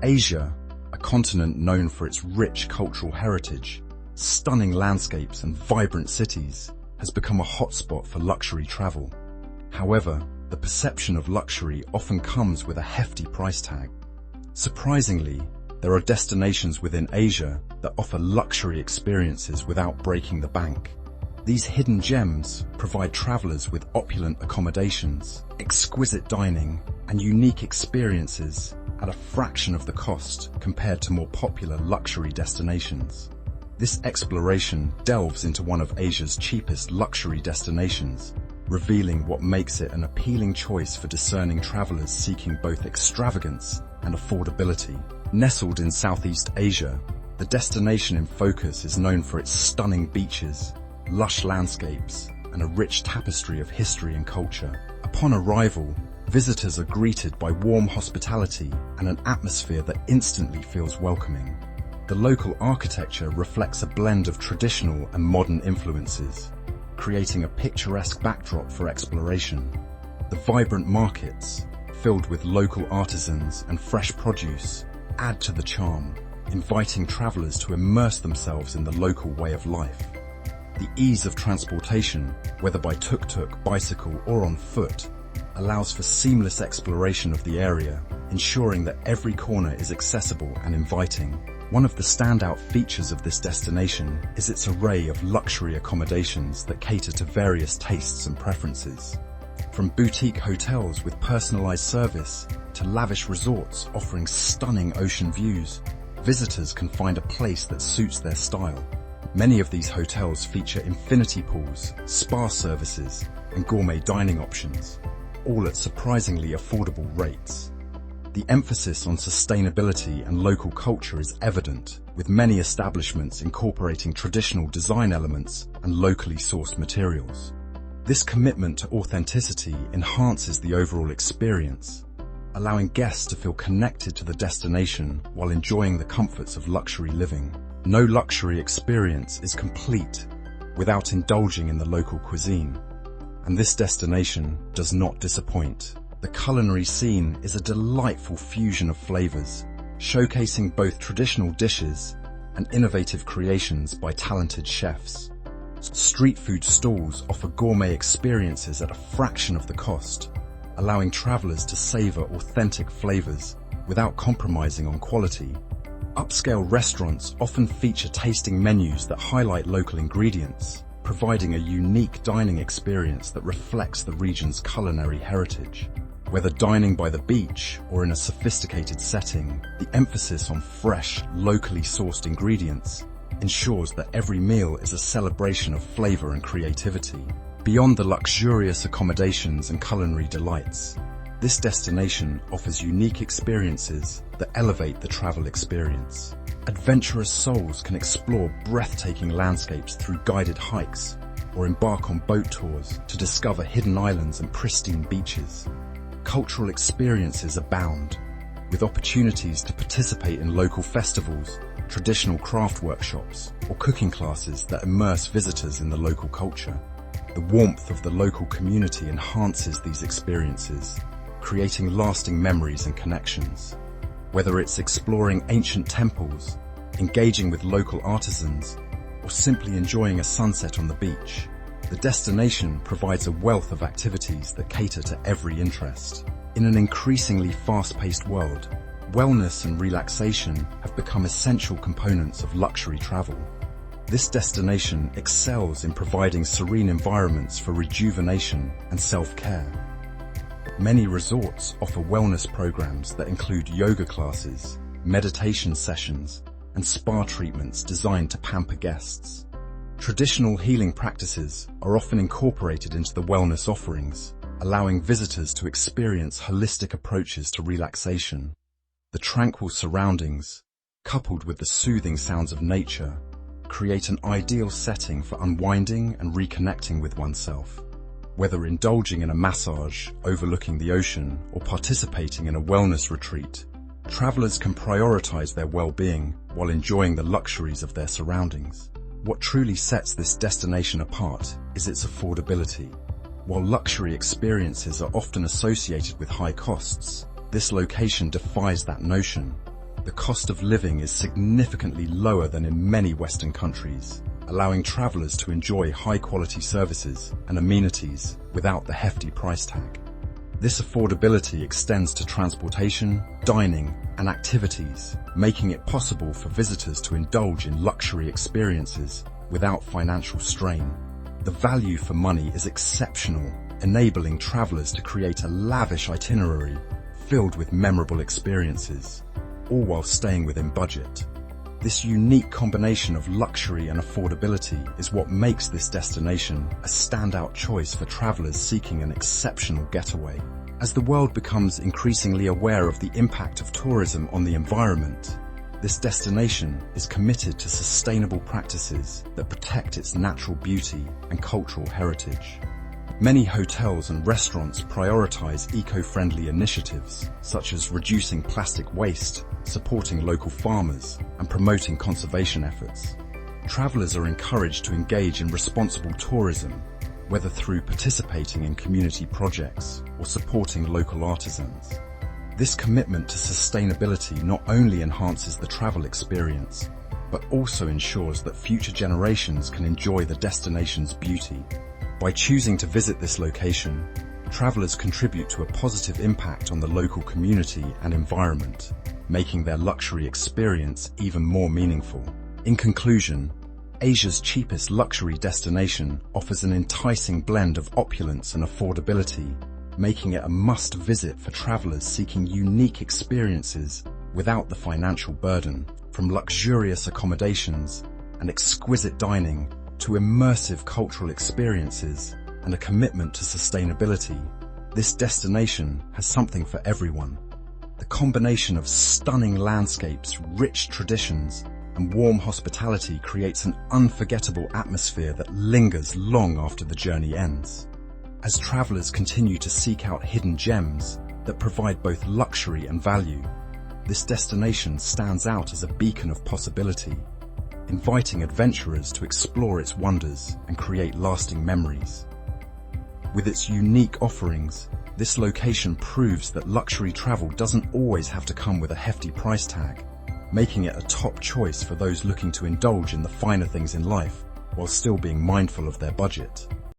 Asia, a continent known for its rich cultural heritage, stunning landscapes and vibrant cities, has become a hotspot for luxury travel. However, the perception of luxury often comes with a hefty price tag. Surprisingly, there are destinations within Asia that offer luxury experiences without breaking the bank. These hidden gems provide travelers with opulent accommodations, exquisite dining, and unique experiences at a fraction of the cost compared to more popular luxury destinations. This exploration delves into one of Asia's cheapest luxury destinations, revealing what makes it an appealing choice for discerning travelers seeking both extravagance and affordability. Nestled in Southeast Asia, the destination in focus is known for its stunning beaches, lush landscapes, and a rich tapestry of history and culture. Upon arrival, visitors are greeted by warm hospitality and an atmosphere that instantly feels welcoming. The local architecture reflects a blend of traditional and modern influences, creating a picturesque backdrop for exploration. The vibrant markets, filled with local artisans and fresh produce, add to the charm, inviting travelers to immerse themselves in the local way of life. The ease of transportation, whether by tuk-tuk, bicycle, or on foot, allows for seamless exploration of the area, ensuring that every corner is accessible and inviting. One of the standout features of this destination is its array of luxury accommodations that cater to various tastes and preferences. From boutique hotels with personalized service to lavish resorts offering stunning ocean views, visitors can find a place that suits their style. Many of these hotels feature infinity pools, spa services, and gourmet dining options, all at surprisingly affordable rates. The emphasis on sustainability and local culture is evident, with many establishments incorporating traditional design elements and locally sourced materials. This commitment to authenticity enhances the overall experience, allowing guests to feel connected to the destination while enjoying the comforts of luxury living. No luxury experience is complete without indulging in the local cuisine, and this destination does not disappoint. The culinary scene is a delightful fusion of flavors, showcasing both traditional dishes and innovative creations by talented chefs. Street food stalls offer gourmet experiences at a fraction of the cost, allowing travelers to savor authentic flavors without compromising on quality. Upscale restaurants often feature tasting menus that highlight local ingredients, providing a unique dining experience that reflects the region's culinary heritage. Whether dining by the beach or in a sophisticated setting, the emphasis on fresh, locally sourced ingredients ensures that every meal is a celebration of flavor and creativity. Beyond the luxurious accommodations and culinary delights, this destination offers unique experiences that elevate the travel experience. Adventurous souls can explore breathtaking landscapes through guided hikes or embark on boat tours to discover hidden islands and pristine beaches. Cultural experiences abound, with opportunities to participate in local festivals, traditional craft workshops, or cooking classes that immerse visitors in the local culture. The warmth of the local community enhances these experiences, creating lasting memories and connections. Whether it's exploring ancient temples, engaging with local artisans, or simply enjoying a sunset on the beach, the destination provides a wealth of activities that cater to every interest. In an increasingly fast-paced world, wellness and relaxation have become essential components of luxury travel. This destination excels in providing serene environments for rejuvenation and self-care. Many resorts offer wellness programs that include yoga classes, meditation sessions, and spa treatments designed to pamper guests. Traditional healing practices are often incorporated into the wellness offerings, allowing visitors to experience holistic approaches to relaxation. The tranquil surroundings, coupled with the soothing sounds of nature, create an ideal setting for unwinding and reconnecting with oneself. Whether indulging in a massage overlooking the ocean or participating in a wellness retreat, travelers can prioritize their well-being while enjoying the luxuries of their surroundings. What truly sets this destination apart is its affordability. While luxury experiences are often associated with high costs, this location defies that notion. The cost of living is significantly lower than in many Western countries, allowing travelers to enjoy high-quality services and amenities without the hefty price tag. This affordability extends to transportation, dining, and activities, making it possible for visitors to indulge in luxury experiences without financial strain. The value for money is exceptional, enabling travelers to create a lavish itinerary filled with memorable experiences, all while staying within budget. This unique combination of luxury and affordability is what makes this destination a standout choice for travelers seeking an exceptional getaway. As the world becomes increasingly aware of the impact of tourism on the environment, this destination is committed to sustainable practices that protect its natural beauty and cultural heritage. Many hotels and restaurants prioritize eco-friendly initiatives, such as reducing plastic waste, supporting local farmers, and promoting conservation efforts. Travelers are encouraged to engage in responsible tourism, whether through participating in community projects or supporting local artisans. This commitment to sustainability not only enhances the travel experience, but also ensures that future generations can enjoy the destination's beauty. By choosing to visit this location, travelers contribute to a positive impact on the local community and environment, making their luxury experience even more meaningful. In conclusion, Asia's cheapest luxury destination offers an enticing blend of opulence and affordability, making it a must-visit for travelers seeking unique experiences without the financial burden. From luxurious accommodations and exquisite dining to immersive cultural experiences and a commitment to sustainability, this destination has something for everyone. The combination of stunning landscapes, rich traditions, and warm hospitality creates an unforgettable atmosphere that lingers long after the journey ends. As travelers continue to seek out hidden gems that provide both luxury and value, this destination stands out as a beacon of possibility, inviting adventurers to explore its wonders and create lasting memories. With its unique offerings, this location proves that luxury travel doesn't always have to come with a hefty price tag, making it a top choice for those looking to indulge in the finer things in life while still being mindful of their budget.